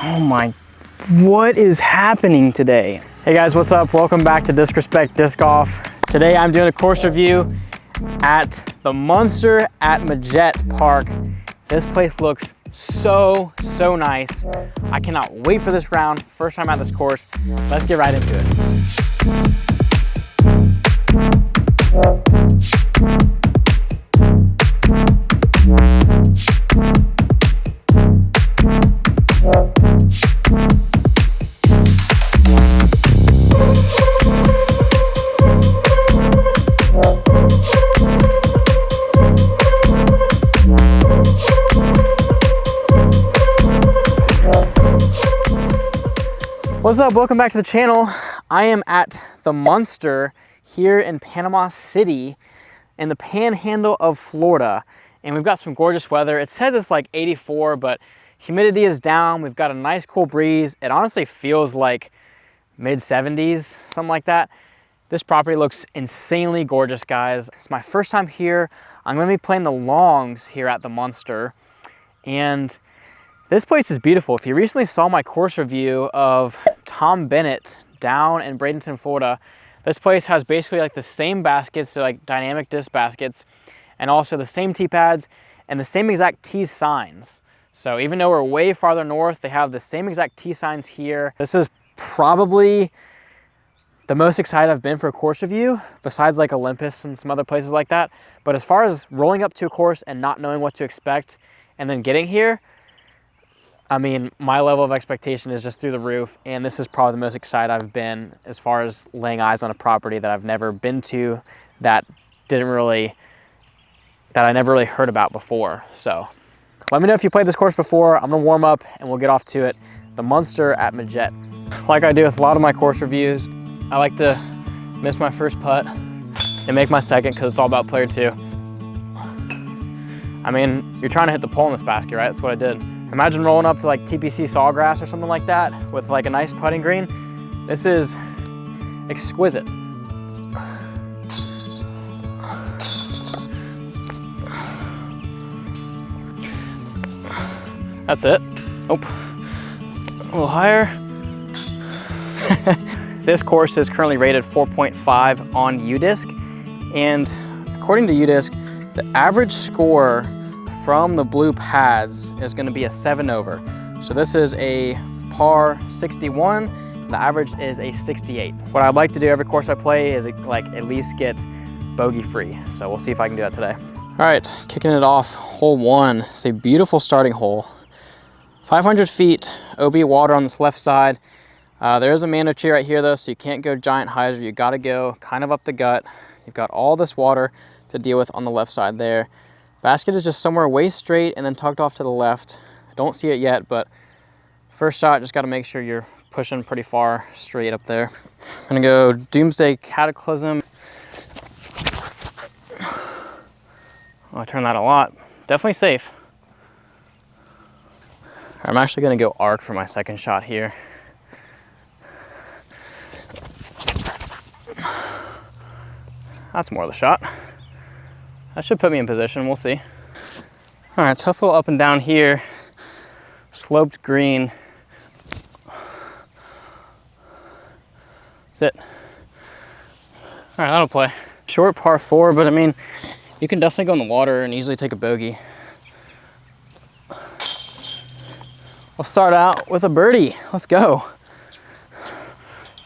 Oh my, what is happening today? Hey guys, what's up? Welcome back to Disrespect Disc Golf. Today I'm doing a course review at the Munster at Majette Park. This place looks so nice. I cannot wait for this round. First time at this course. Let's get right into it. What's up? Welcome back to the channel. I am at the Munster here in Panama City in the panhandle of Florida, and we've got some gorgeous weather. It says it's like 84, but humidity is down. We've got a nice cool breeze. It honestly feels like mid 70s, something like that. This property looks insanely gorgeous, guys. It's my first time here. I'm gonna be playing the longs here at the Munster, and this place is beautiful. If you recently saw my course review of Tom Bennett down in Bradenton, Florida, this place has basically like the same baskets, so like dynamic disc baskets, and also the same tee pads and the same exact tee signs. So even though we're way farther north, they have the same exact tee signs here. This is probably the most excited I've been for a course review, besides like Olympus and some other places like that. But as far as rolling up to a course and not knowing what to expect and then getting here, I mean, my level of expectation is just through the roof, and this is probably the most excited I've been as far as laying eyes on a property that I've never been to, that I never really heard about before. So let me know if you played this course before. I'm gonna warm up and we'll get off to it. The Munster at Majette. Like I do with a lot of my course reviews, I like to miss my first putt and make my second, because it's all about player two. I mean, you're trying to hit the pole in this basket, right? That's what I did. Imagine rolling up to like TPC Sawgrass or something like that with like a nice putting green. This is exquisite. That's it. Oh, a little higher. This course is currently rated 4.5 on UDisc, and according to UDisc, the average score from the blue pads is going to be a 7 over. So this is a par 61. The average is a 68. What I'd like to do every course I play is like at least get bogey free. So we'll see if I can do that today. All right, kicking it off, hole 1. It's a beautiful starting hole. 500 feet, OB water on this left side. There is a mando tree right here though, so you can't go giant hyzer. You got to go kind of up the gut. You've got all this water to deal with on the left side there. Basket is just somewhere way straight and then tucked off to the left. I don't see it yet, but first shot, just got to make sure you're pushing pretty far straight up there. I'm gonna go Doomsday Cataclysm. Oh, I turned that a lot. Definitely safe. I'm actually gonna go arc for my second shot here. That's more of the shot. That should put me in position, we'll see. All right, tough little up and down here. Sloped green. That's it. All right, that'll play. Short par 4, but I mean, you can definitely go in the water and easily take a bogey. I'll start out with a birdie. Let's go.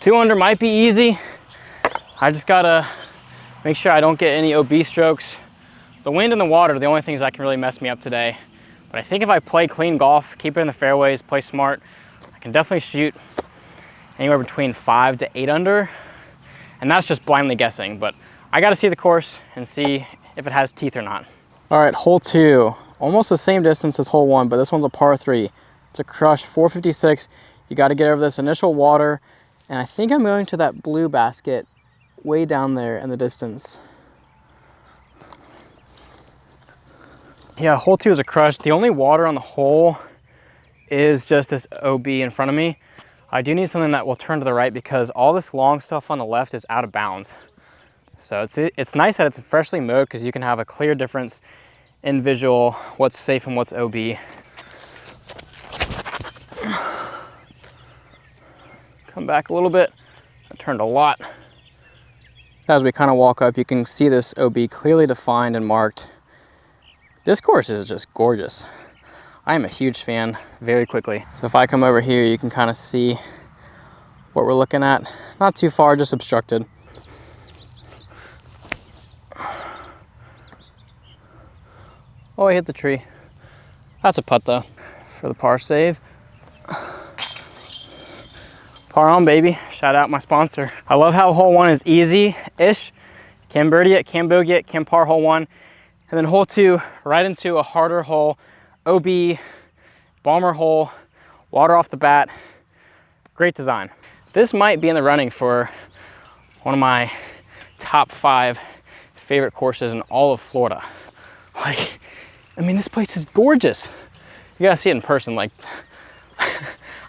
2 under might be easy. I just gotta make sure I don't get any OB strokes. The wind and the water are the only things that can really mess me up today. But I think if I play clean golf, keep it in the fairways, play smart, I can definitely shoot anywhere between 5 to 8 under. And that's just blindly guessing, but I gotta see the course and see if it has teeth or not. All right, hole 2, almost the same distance as hole 1, but this one's a par 3. It's a crush 456. You gotta get over this initial water, and I think I'm going to that blue basket way down there in the distance. Yeah, hole 2 is a crush. The only water on the hole is just this OB in front of me. I do need something that will turn to the right because all this long stuff on the left is out of bounds. So it's nice that it's freshly mowed because you can have a clear difference in visual what's safe and what's OB. come back a little bit. I turned a lot. As we kind of walk up, you can see this OB clearly defined and marked. This course is just gorgeous. I am a huge fan very quickly. So if I come over here, you can kind of see what we're looking at. Not too far, just obstructed. Oh, I hit the tree. That's a putt though, for the par save. Par on, baby. Shout out my sponsor. I love how hole one is easy-ish. Can birdie it, can bogey it, can par hole one. And then hole two, right into a harder hole, OB, bomber hole, water off the bat. Great design. This might be in the running for one of my top 5 favorite courses in all of Florida. Like, I mean, this place is gorgeous. You gotta see it in person, like,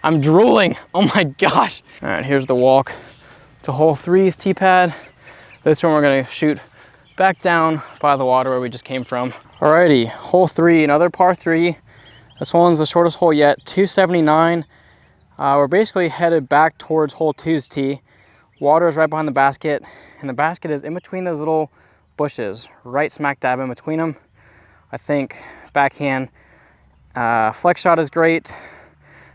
I'm drooling, oh my gosh. All right, here's the walk to hole 3's tee pad. This one we're gonna shoot back down by the water where we just came from. Alrighty, hole 3, another par 3. This one's the shortest hole yet, 279. We're basically headed back towards hole 2's tee. Water is right behind the basket, and the basket is in between those little bushes, right smack dab in between them. I think backhand flex shot is great.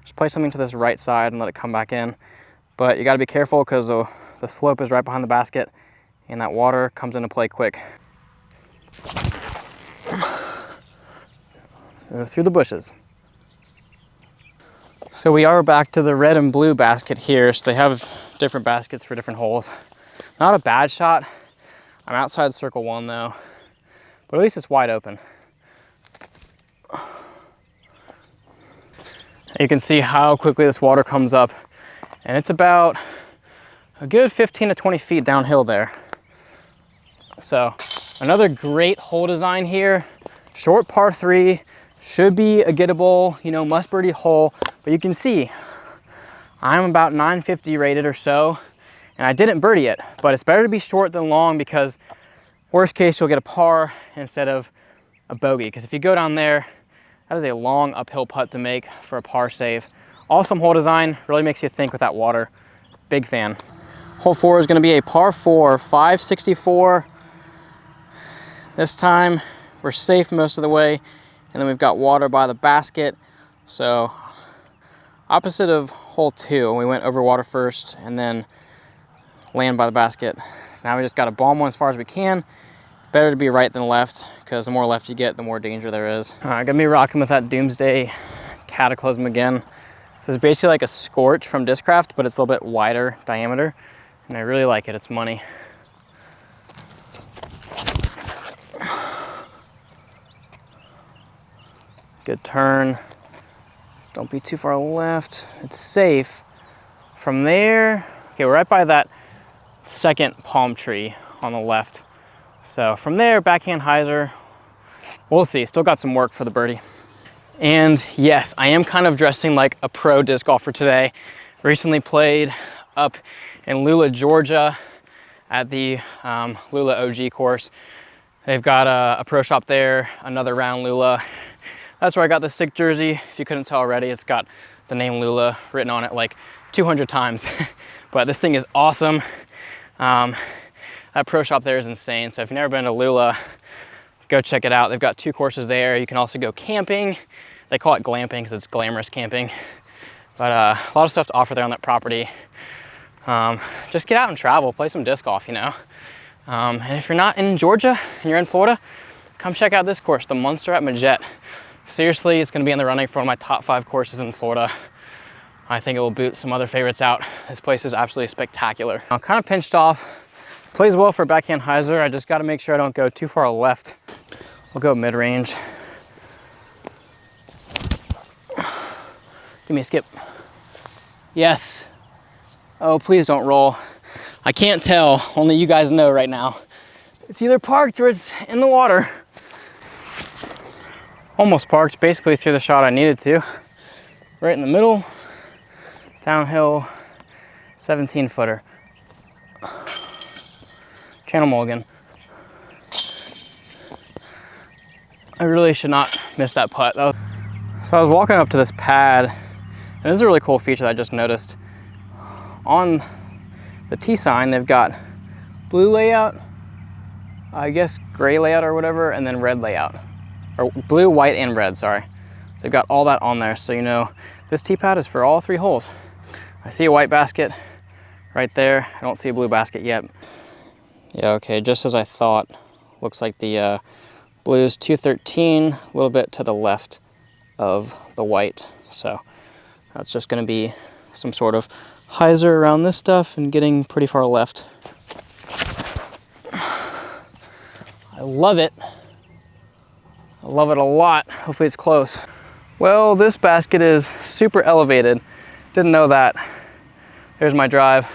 Just play something to this right side and let it come back in. But you gotta be careful because the slope is right behind the basket and that water comes into play quick. Go through the bushes. So we are back to the red and blue basket here. So they have different baskets for different holes. Not a bad shot. I'm outside circle 1 though, but at least it's wide open. You can see how quickly this water comes up, and it's about a good 15 to 20 feet downhill there. So another great hole design here. Short par 3, should be a gettable, you know, must birdie hole, but you can see I'm about 950 rated or so, and I didn't birdie it, but it's better to be short than long because worst case you'll get a par instead of a bogey, because if you go down there, that is a long uphill putt to make for a par save. Awesome hole design, really makes you think with that water. Big fan. Hole 4 is gonna be a par 4, 564. This time, we're safe most of the way, and then we've got water by the basket. So, opposite of hole 2, we went over water first, and then land by the basket. So now we just gotta bomb one as far as we can. Better to be right than left, because the more left you get, the more danger there is. All right, gonna be rocking with that Doomsday Cataclysm again. So it's basically like a Scorch from Discraft, but it's a little bit wider diameter, and I really like it, it's money. Good turn. Don't be too far left, it's safe. From there, okay, we're right by that second palm tree on the left. So from there, backhand hyzer, we'll see. Still got some work for the birdie. And yes, I am kind of dressing like a pro disc golfer today. Recently played up in Lula, Georgia at the Lula OG course. They've got a pro shop there, another round Lula. That's where I got the sick jersey. If you couldn't tell already, it's got the name Lula written on it like 200 times. But this thing is awesome. That pro shop there is insane. So if you've never been to Lula, go check it out. They've got 2 courses there. You can also go camping. They call it glamping because it's glamorous camping. But a lot of stuff to offer there on that property. Just get out and travel, play some disc golf, you know. And if you're not in Georgia and you're in Florida, come check out this course, the Munster at Majette. Seriously, it's gonna be in the running for one of my top 5 courses in Florida. I think it will boot some other favorites out. This place is absolutely spectacular. I'm kind of pinched off. Plays well for backhand hyzer. I just got to make sure I don't go too far left. We'll go mid-range. Give me a skip. Yes. Oh, please don't roll. I can't tell. Only you guys know right now. It's either parked or it's in the water. Almost parked, basically threw the shot I needed to. Right in the middle. Downhill, 17-footer. Channel mulligan. I really should not miss that putt. So I was walking up to this pad, and this is a really cool feature that I just noticed. on the tee sign, they've got blue layout, I guess gray layout or whatever, and then red layout. Or blue, white, and red, sorry. So they've got all that on there, so you know this tee pad is for all 3 holes. I see a white basket right there. I don't see a blue basket yet. Yeah, okay, just as I thought. Looks like the blue's 213, a little bit to the left of the white. So that's just gonna be some sort of hyzer around this stuff and getting pretty far left. I love it. I love it a lot. Hopefully it's close. Well, this basket is super elevated. Didn't know that. There's my drive.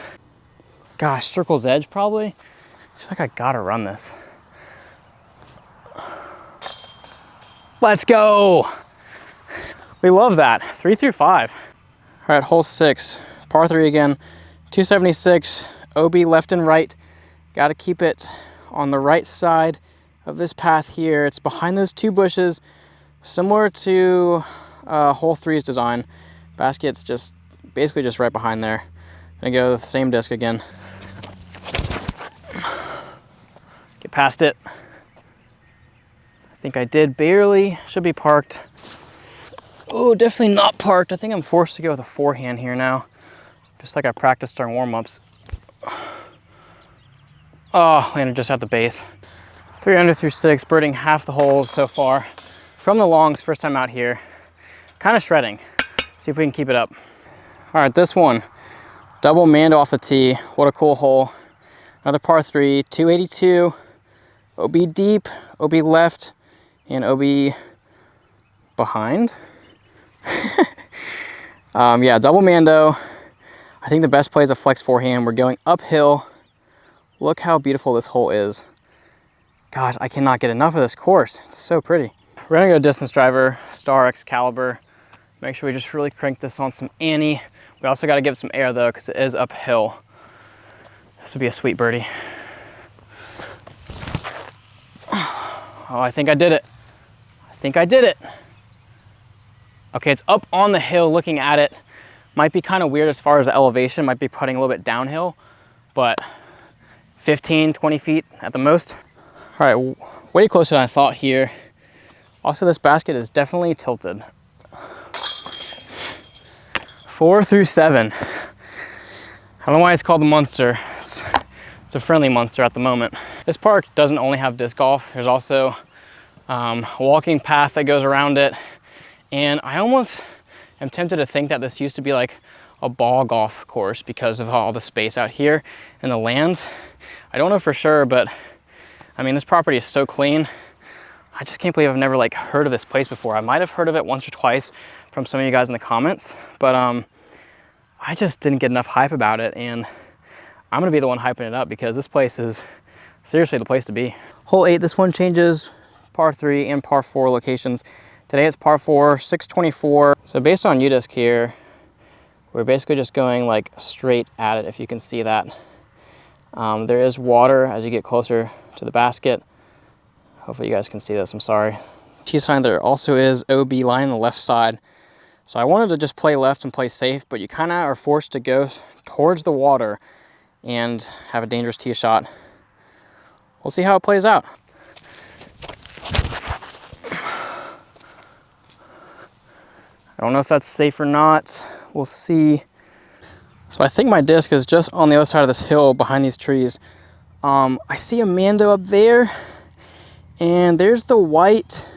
Gosh, circle's edge probably. I feel like I gotta run this. Let's go. We love that. 3 through 5. All right, hole 6, par 3 again. 276, OB left and right. Got to keep it on the right side of this path here. It's behind those 2 bushes, similar to hole 3's design. Basket's just basically just right behind there. Gonna go with the same disc again. Get past it. I think I did barely. Should be parked. Oh, definitely not parked. I think I'm forced to go with a forehand here now, just like I practiced during warm-ups. Oh, landed just at the base. 3 under through 6, birding half the holes so far. From the longs, first time out here. Kind of shredding. See if we can keep it up. All right, this one, double Mando off the tee. What a cool hole. Another par 3, 282, OB deep, OB left, and OB behind. Yeah, double Mando. I think the best play is a flex forehand. We're going uphill. Look how beautiful this hole is. Gosh, I cannot get enough of this course. It's so pretty. We're gonna go distance driver, Star Excalibur. Make sure we just really crank this on some Annie. We also gotta give it some air though, because it is uphill. This would be a sweet birdie. Oh, I think I did it. I think I did it. Okay, it's up on the hill looking at it. Might be kind of weird as far as the elevation, might be putting a little bit downhill, but 15, 20 feet at the most. All right, way closer than I thought here. Also, this basket is definitely tilted. 4 through 7. I don't know why it's called the Monster. It's a friendly monster at the moment. This park doesn't only have disc golf. There's also a walking path that goes around it. And I almost am tempted to think that this used to be like a ball golf course because of all the space out here and the land. I don't know for sure, but I mean, this property is so clean. I just can't believe I've never like heard of this place before. I might have heard of it once or twice from some of you guys in the comments, but I just didn't get enough hype about it, and I'm gonna be the one hyping it up because this place is seriously the place to be. Hole 8, this one changes par 3 and par 4 locations. Today it's par 4, 624. So based on UDisc here, we're basically just going like straight at it, if you can see that. There is water as you get closer to the basket. Hopefully you guys can see this, I'm sorry. Tee sign there also is OB line on the left side. So I wanted to just play left and play safe, but you kind of are forced to go towards the water and have a dangerous tee shot. We'll see how it plays out. I don't know if that's safe or not. We'll see. So I think my disc is just on the other side of this hill behind these trees. I see a Mando up there, and there's the white,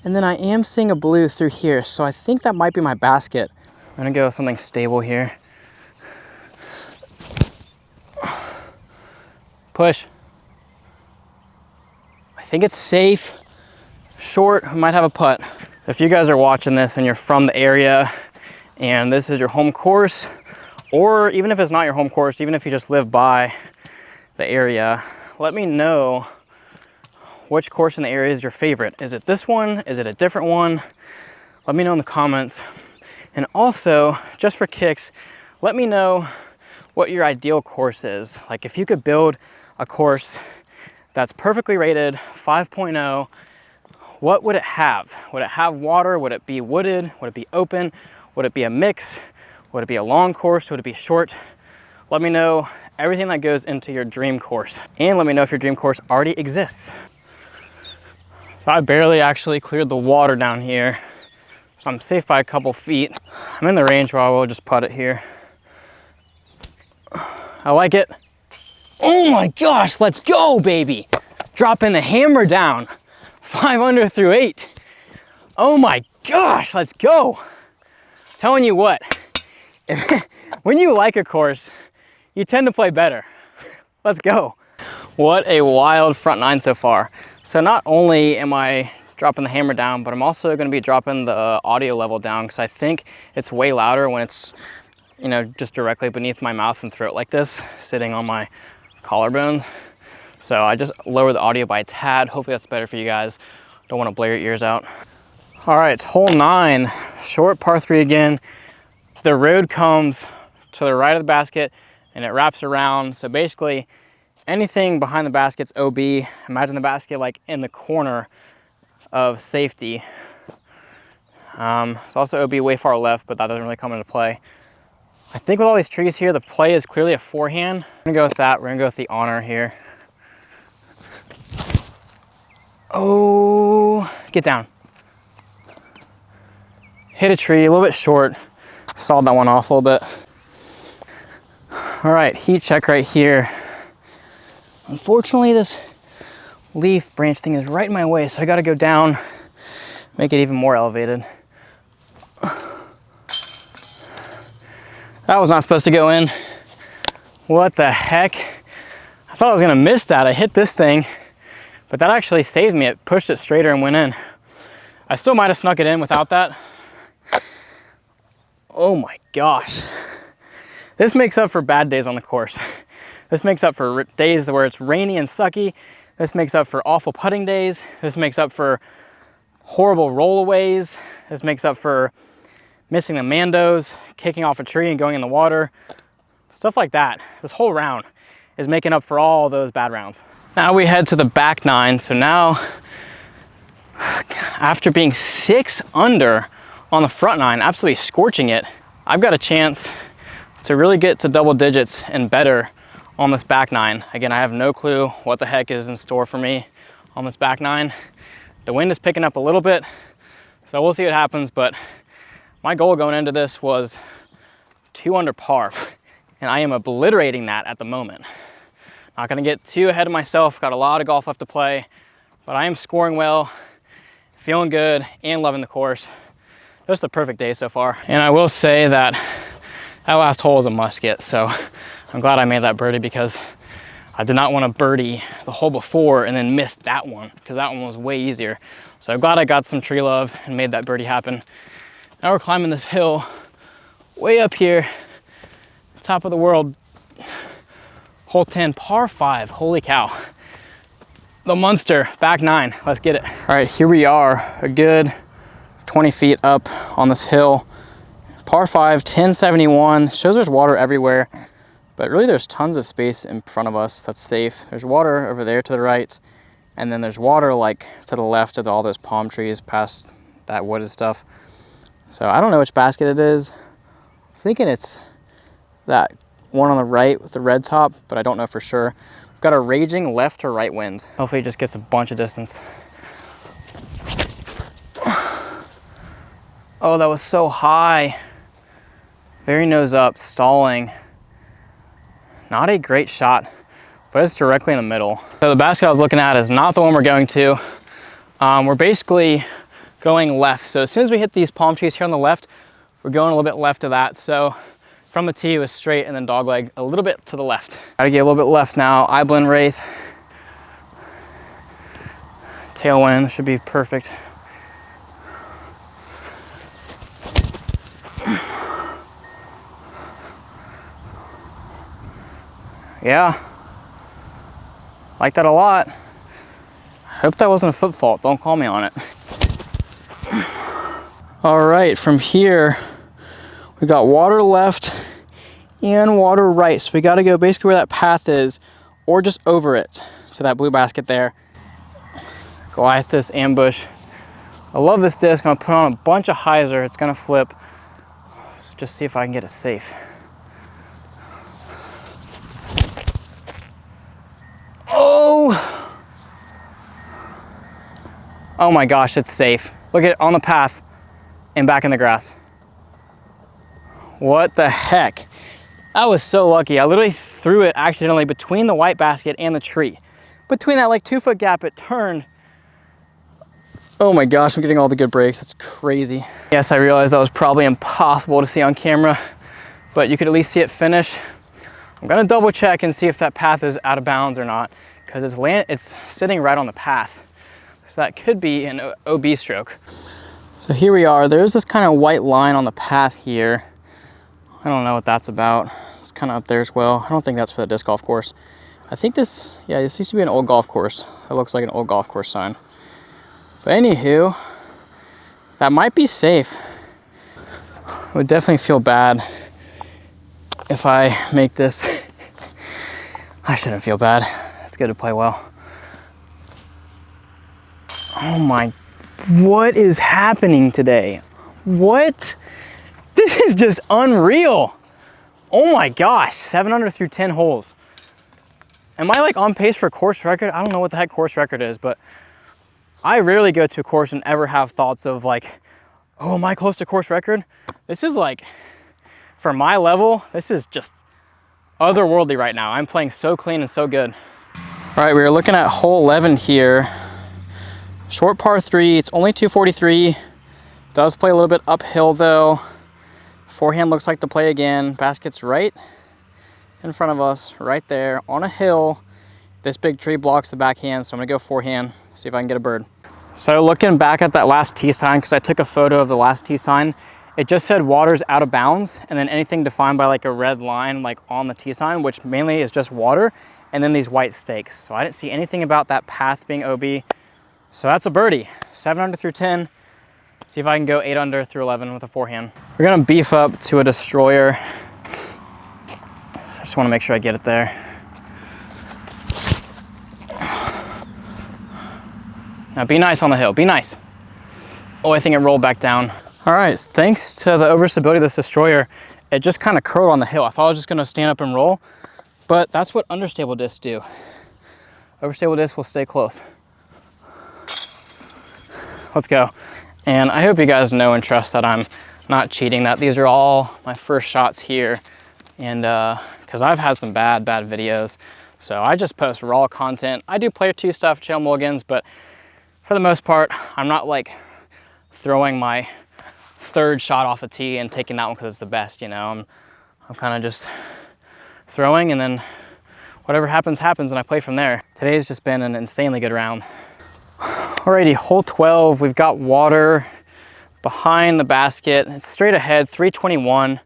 and then I am seeing a blue through here. So I think that might be my basket. I'm gonna go with something stable here. Push. I think it's safe. Short, I might have a putt. If you guys are watching this and you're from the area and this is your home course, or even if it's not your home course, even if you just live by the area, let me know which course in the area is your favorite. Is it this one? Is it a different one? Let me know in the comments. And also, just for kicks, let me know what your ideal course is. Like if you could build a course that's perfectly rated 5.0, what would it have? Would it have water? Would it be wooded? Would it be open? Would it be a mix? Would it be a long course? Would it be short? Let me know everything that goes into your dream course, and let me know if your dream course already exists. So I barely actually cleared the water down here, so I'm safe by a couple feet. I'm in the range where I will just putt it here. I like it. Oh my gosh, let's go, baby. Dropping the hammer down. 5 under through 8. Oh my gosh, let's go. Telling you what, when you like a course, you tend to play better. Let's go. What a wild front nine so far. So not only am I dropping the hammer down, but I'm also gonna be dropping the audio level down because I think it's way louder when it's, you know, just directly beneath my mouth and throat like this, sitting on my collarbone. So I just lowered the audio by a tad. Hopefully that's better for you guys. Don't want to blare your ears out. All right, it's hole 9, short par 3 again. The road comes to the right of the basket and it wraps around. So basically anything behind the basket's OB. Imagine the basket like in the corner of safety. It's also OB way far left, but that doesn't really come into play. I think with all these trees here, the play is clearly a forehand. I'm gonna go with that. We're gonna go with the honor here. Oh, get down. Hit a tree, a little bit short. Stalled that one off a little bit. All right, heat check right here. Unfortunately, this leaf branch thing is right in my way, so I gotta go down, make it even more elevated. That was not supposed to go in. What the heck? I thought I was gonna miss that. I hit this thing, but that actually saved me. It pushed it straighter and went in. I still might have snuck it in without that. Oh my gosh. This makes up for bad days on the course. This makes up for days where it's rainy and sucky. This makes up for awful putting days. This makes up for horrible rollaways. This makes up for missing the mandos, kicking off a tree and going in the water. Stuff like that. This whole round is making up for all those bad rounds. Now we head to the back 9. So now, after being 6 under on the front 9, absolutely scorching it, I've got a chance to really get to double digits and better on this back 9. Again, I have no clue what the heck is in store for me on this back 9. The wind is picking up a little bit, so we'll see what happens, but my goal going into this was 2 under par, and I am obliterating that at the moment. Not gonna get too ahead of myself, got a lot of golf left to play, but I am scoring well, feeling good, and loving the course. Just a perfect day so far. And I will say that that last hole is a must get, so I'm glad I made that birdie because I did not want to birdie the hole before and then miss that one because that one was way easier. So I'm glad I got some tree love and made that birdie happen. Now we're climbing this hill way up here, top of the world, hole 10, par 5, holy cow. The Munster, back 9, let's get it. All right, here we are, a good 20 feet up on this hill. Par 5, 1071, shows there's water everywhere, but really there's tons of space in front of us that's safe. There's water over there to the right, and then there's water like to the left of all those palm trees past that wooded stuff. So I don't know which basket it is. I'm thinking it's that one on the right with the red top, but I don't know for sure. We've got a raging left to right wind. Hopefully it just gets a bunch of distance. Oh, that was so high. Very nose up, stalling. Not a great shot, but it's directly in the middle. So the basket I was looking at is not the one we're going to. We're basically going left. So as soon as we hit these palm trees here on the left, we're going a little bit left of that. So from the tee it was straight and then dogleg a little bit to the left. Gotta get a little bit left now. Iblin Wraith. Tailwind should be perfect. Yeah, like that a lot. Hope that wasn't a foot fault. Don't call me on it. All right, from here, we got water left and water right. So we got to go basically where that path is or just over it to that blue basket there. Goliathus ambush. I love this disc. I'm gonna put on a bunch of hyzer. It's gonna flip. Let's just see if I can get it safe. Oh my gosh, it's safe. Look at it on the path and back in the grass. What the heck? I was so lucky. I literally threw it accidentally between the white basket and the tree. Between that like 2-foot gap, it turned. Oh my gosh, I'm getting all the good breaks. It's crazy. Yes, I realized that was probably impossible to see on camera, but you could at least see it finish. I'm gonna double check and see if that path is out of bounds or not, because it's sitting right on the path. So that could be an OB stroke. So here we are. There's this kind of white line on the path here. I don't know what that's about. It's kind of up there as well. I don't think that's for the disc golf course. I think this used to be an old golf course. It looks like an old golf course sign. But anywho, that might be safe. It would definitely feel bad if I make this. I shouldn't feel bad. It's good to play well. Oh my, what is happening today? What? This is just unreal. Oh my gosh, 7 under through 10 holes. Am I like on pace for a course record? I don't know what the heck course record is, but I rarely go to a course and ever have thoughts of like, oh, am I close to course record? This is like, for my level, this is just otherworldly right now. I'm playing so clean and so good. All right, we're looking at hole 11 here. Short par 3, it's only 243. Does play a little bit uphill though. Forehand looks like the play again. Basket's right in front of us, right there on a hill. This big tree blocks the backhand, so I'm gonna go forehand, see if I can get a bird. So looking back at that last tee sign, because I took a photo of the last tee sign, it just said water's out of bounds, and then anything defined by like a red line like on the tee sign, which mainly is just water, and then these white stakes. So I didn't see anything about that path being OB. So that's a birdie, 7 under through 10. See if I can go 8 under through 11 with a forehand. We're gonna beef up to a destroyer. So I just wanna make sure I get it there. Now be nice on the hill, be nice. Oh, I think it rolled back down. All right, thanks to the overstability of this destroyer, it just kind of curled on the hill. I thought I was just gonna stand up and roll, but that's what understable discs do. Overstable discs will stay close. Let's go. And I hope you guys know and trust that I'm not cheating, that these are all my first shots here. And because I've had some bad videos. So I just post raw content. I do player 2 stuff, channel mulligans, but for the most part, I'm not like throwing my 3rd shot off a tee and taking that one because it's the best, you know. I'm kind of just throwing, and then whatever happens, happens, and I play from there. Today's just been an insanely good round. Alrighty, hole 12, we've got water behind the basket. It's straight ahead, 321.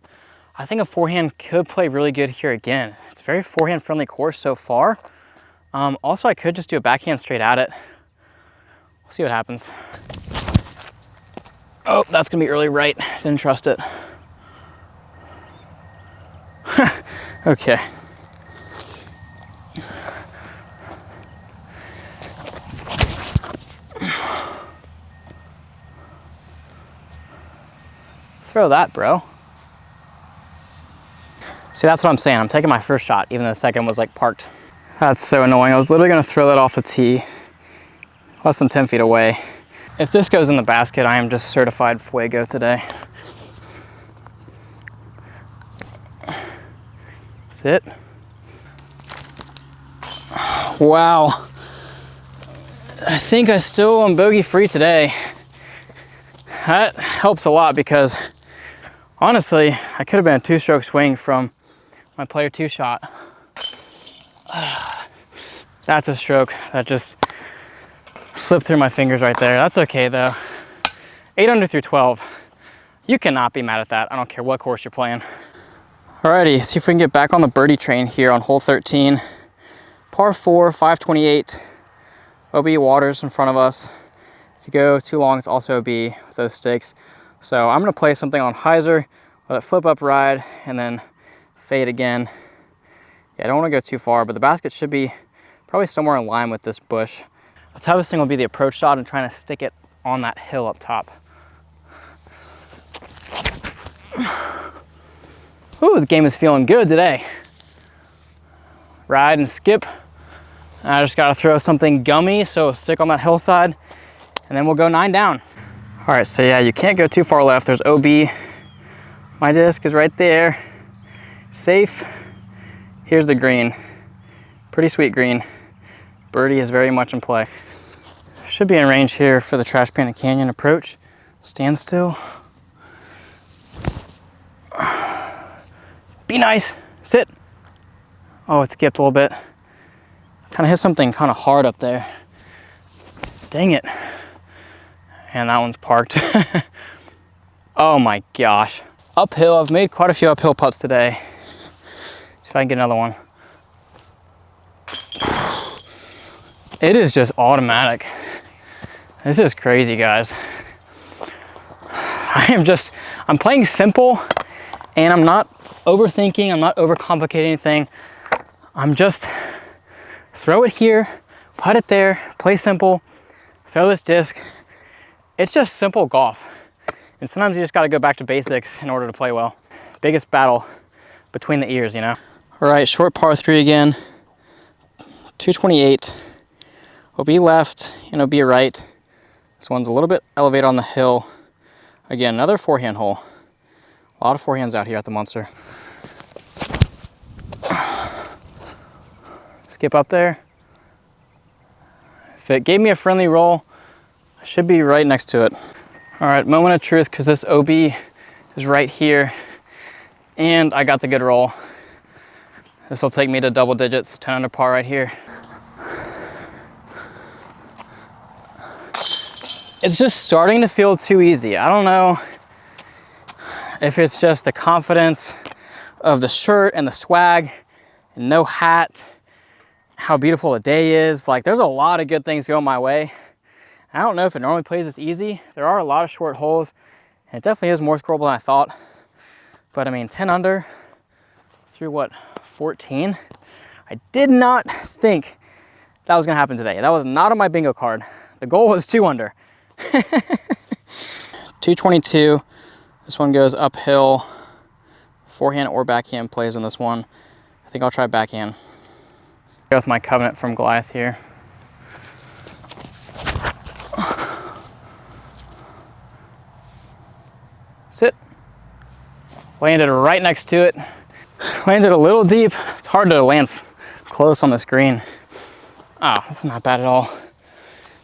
I think a forehand could play really good here again. It's a very forehand friendly course so far. Also, I could just do a backhand straight at it. We'll see what happens. Oh, that's gonna be early right. Didn't trust it. Okay. Throw that, bro. See, that's what I'm saying. I'm taking my first shot, even though the second was like parked. That's so annoying. I was literally gonna throw that off the tee, less than 10 feet away. If this goes in the basket, I am just certified fuego today. Sit. Wow. I think I still am bogey free today. That helps a lot because honestly, I could have been a 2-stroke swing from my player 2 shot. That's a stroke that just slipped through my fingers right there. That's okay though. 8 under through 12. You cannot be mad at that. I don't care what course you're playing. Alrighty, see if we can get back on the birdie train here on hole 13. Par 4, 528. OB waters in front of us. If you go too long, it's also OB with those stakes. So I'm gonna play something on hyzer, let it flip up ride, and then fade again. Yeah, I don't wanna go too far, but the basket should be probably somewhere in line with this bush. That's how this thing will be the approach shot and trying to stick it on that hill up top. Ooh, the game is feeling good today. Ride and skip. I just gotta throw something gummy so it'll stick on that hillside. and then we'll go 9 down. All right, so yeah, you can't go too far left. There's OB. My disc is right there. Safe. Here's the green. Pretty sweet green. Birdie is very much in play. Should be in range here for the Trash Panda Canyon approach. Stand still. Be nice. Sit. Oh, it skipped a little bit. Kind of hit something kind of hard up there. Dang it. And that one's parked. Oh my gosh. Uphill, I've made quite a few uphill putts today. See if I can get another one. It is just automatic. This is crazy, guys. I'm playing simple, and I'm not overthinking, I'm not overcomplicating anything. I'm just throw it here, put it there, play simple, throw this disc. It's just simple golf. And sometimes you just gotta go back to basics in order to play well. Biggest battle between the ears, you know? All right, short par 3 again. 228. OB left and OB right. This one's a little bit elevated on the hill. Again, another forehand hole. A lot of forehands out here at the Monster. Skip up there. If it gave me a friendly roll, I should be right next to it. All right, moment of truth, because this OB is right here, and I got the good roll. This will take me to double digits, 10 under par right here. It's just starting to feel too easy. I don't know if it's just the confidence of the shirt and the swag and no hat, how beautiful the day is. Like, there's a lot of good things going my way. I don't know if it normally plays this easy. There are a lot of short holes, and it definitely is more scoreable than I thought. But I mean, 10 under through what, 14? I did not think that was gonna happen today. That was not on my bingo card. The goal was 2 under. 222. This one goes uphill. Forehand or backhand plays in this one. I think I'll try backhand. Go with my Covenant from Goliath here. Sit. Landed right next to it. Landed a little deep. It's hard to land close on the screen. Oh, that's not bad at all.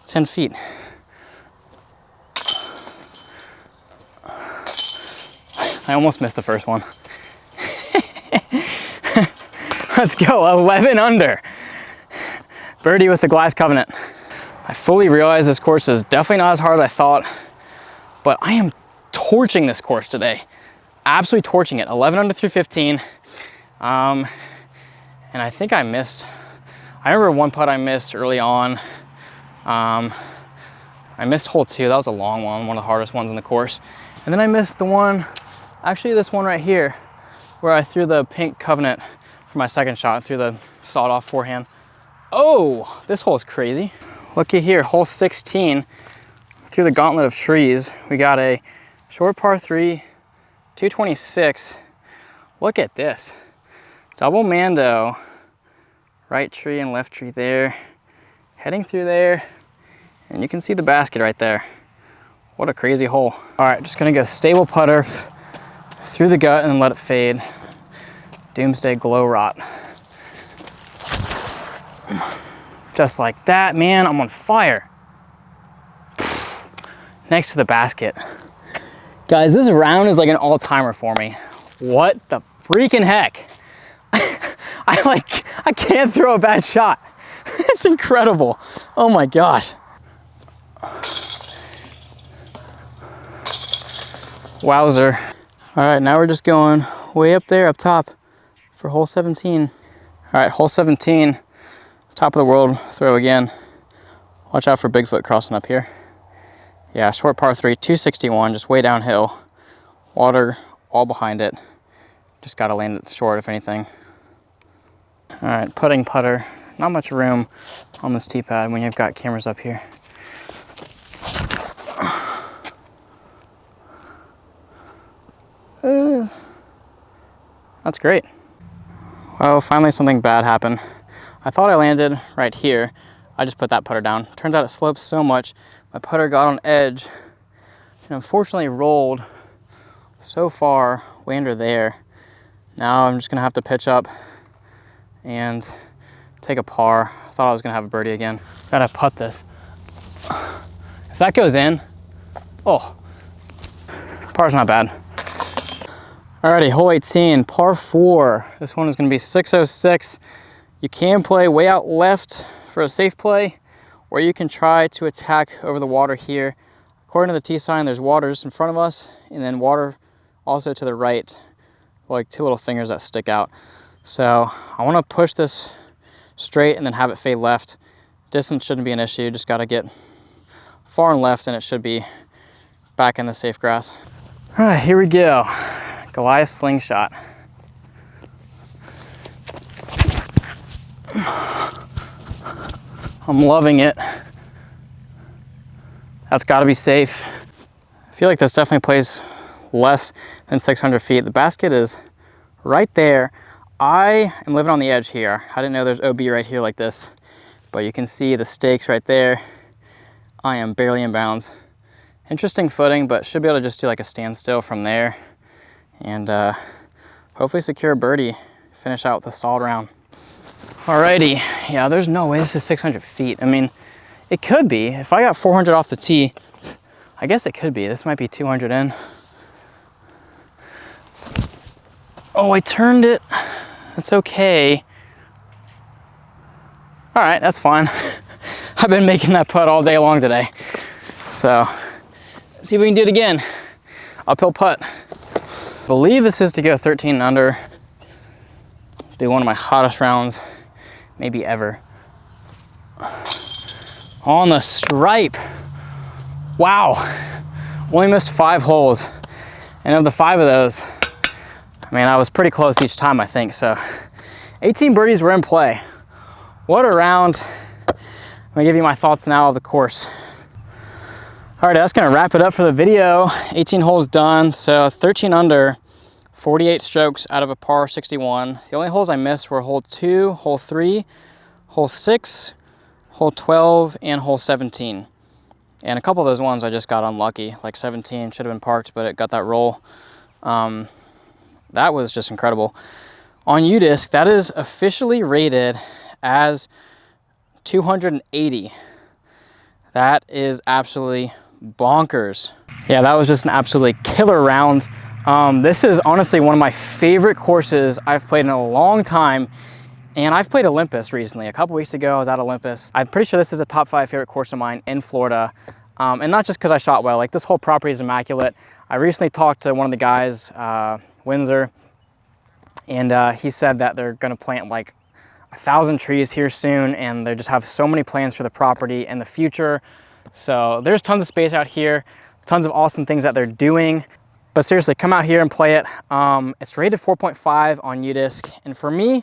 10 feet. I almost missed the first one. Let's go, 11 under. Birdie with the Goliath Covenant. I fully realize this course is definitely not as hard as I thought, but I am torching this course today. Absolutely torching it. 11 under through 15. And I think I remember one putt I missed early on. I missed hole 2. That was a long one of the hardest ones in the course. And then I missed the one, actually this one right here, where I threw the pink Covenant for my second shot. I threw the sawed-off forehand. Oh, this hole is crazy. Looky here, hole 16. Through the gauntlet of trees, we got a short par 3, 226. Look at this. Double Mando. Right tree and left tree there. Heading through there. And you can see the basket right there. What a crazy hole. All right, just gonna go stable putter through the gut and then let it fade. Doomsday Glow Rot. Just like that, man, I'm on fire. Next to the basket. Guys, this round is like an all-timer for me. What the freaking heck? I can't throw a bad shot. It's incredible. Oh my gosh. Wowzer. All right, now we're just going way up there, up top for hole 17. All right, hole 17, top of the world, throw again. Watch out for Bigfoot crossing up here. Yeah, short par 3, 261, just way downhill. Water all behind it. Just gotta land it short, if anything. All right, putting putter. Not much room on this tee pad when you've got cameras up here. That's great. Well, finally something bad happened. I thought I landed right here. I just put that putter down. Turns out it slopes so much, my putter got on edge and unfortunately rolled so far way under there. Now I'm just gonna have to pitch up and take a par. I thought I was gonna have a birdie again. Gotta putt this. If that goes in, oh, par's not bad. Alrighty, hole 18, par 4. This one is gonna be 606. You can play way out left for a safe play, or you can try to attack over the water here. According to the tee sign, there's water just in front of us, and then water also to the right, like 2 little fingers that stick out. So I wanna push this straight and then have it fade left. Distance shouldn't be an issue, just gotta get far and left and it should be back in the safe grass. All right, here we go. Goliath slingshot. I'm loving it. That's gotta be safe. I feel like this definitely plays less than 600 feet. The basket is right there. I am living on the edge here. I didn't know there's OB right here like this, but you can see the stakes right there. I am barely in bounds. Interesting footing, but should be able to just do like a standstill from there and hopefully secure a birdie, finish out with a solid round. Alrighty, yeah, there's no way this is 600 feet. I mean, it could be. If I got 400 off the tee, I guess it could be. This might be 200 in. Oh, I turned it. That's okay. All right, that's fine. I've been making that putt all day long today. So, see if we can do it again. Uphill putt. I believe this is to go 13 under. Be one of my hottest rounds, maybe ever. On the stripe. Wow. Only missed 5 holes. And of the 5 of those, I mean, I was pretty close each time, I think. So 18 birdies were in play. What a round. I'm gonna give you my thoughts now of the course. All right, that's gonna wrap it up for the video. 18 holes done, so 13 under, 48 strokes out of a par 61. The only holes I missed were hole 2, hole 3, hole 6, hole 12, and hole 17. And a couple of those ones I just got unlucky, like 17 should have been parked, but it got that roll. That was just incredible. On UDisc, that is officially rated as 280. That is absolutely bonkers. Yeah, that was just an absolutely killer round. This is honestly one of my favorite courses I've played in a long time. And I've played Olympus recently. A couple weeks ago, I was at Olympus. I'm pretty sure this is a top 5 favorite course of mine in Florida. And not just because I shot well, like this whole property is immaculate. I recently talked to one of the guys, Windsor, and he said that they're gonna plant like 1,000 trees here soon, and they just have so many plans for the property in the future. So there's tons of space out here, tons of awesome things that they're doing. But seriously, come out here and play it. It's rated 4.5 on UDisc, and for me,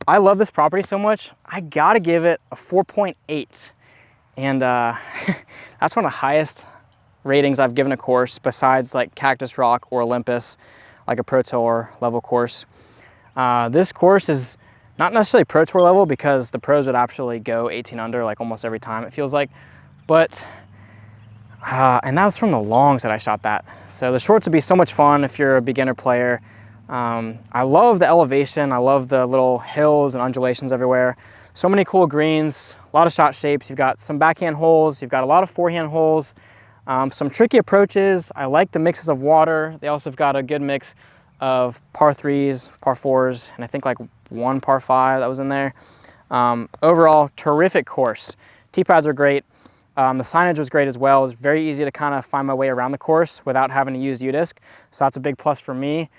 I love this property so much, I gotta give it a 4.8. And that's one of the highest ratings I've given a course besides like Cactus Rock or Olympus, like a Pro Tour level course. This course is not necessarily Pro Tour level because the pros would actually go 18 under like almost every time it feels like, but, and that was from the longs that I shot that. So the shorts would be so much fun if you're a beginner player. I love the elevation. I love the little hills and undulations everywhere. So many cool greens, a lot of shot shapes. You've got some backhand holes. You've got a lot of forehand holes, some tricky approaches. I like the mixes of water. They also have got a good mix of par 3s, par 4s, and I think like 1 par 5 that was in there. Overall, terrific course. Tee pads are great. The signage was great as well. It was very easy to kind of find my way around the course without having to use UDisc. So that's a big plus for me.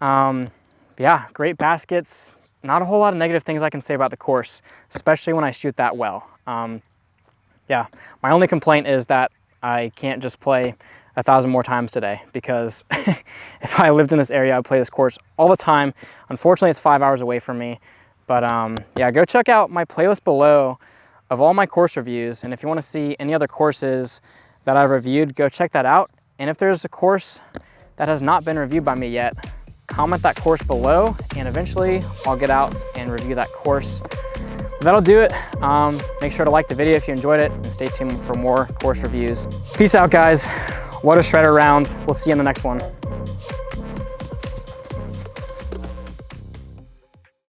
Yeah, great baskets. Not a whole lot of negative things I can say about the course, especially when I shoot that well. Yeah, my only complaint is that I can't just play 1,000 more times today, because if I lived in this area, I'd play this course all the time. Unfortunately, it's 5 hours away from me. But yeah, go check out my playlist below of all my course reviews. And if you want to see any other courses that I've reviewed, go check that out. And if there's a course that has not been reviewed by me yet, comment that course below, and eventually I'll get out and review that course. That'll do it. Make sure to like the video if you enjoyed it, and stay tuned for more course reviews. Peace out, guys. What a shredder round. We'll see you in the next one.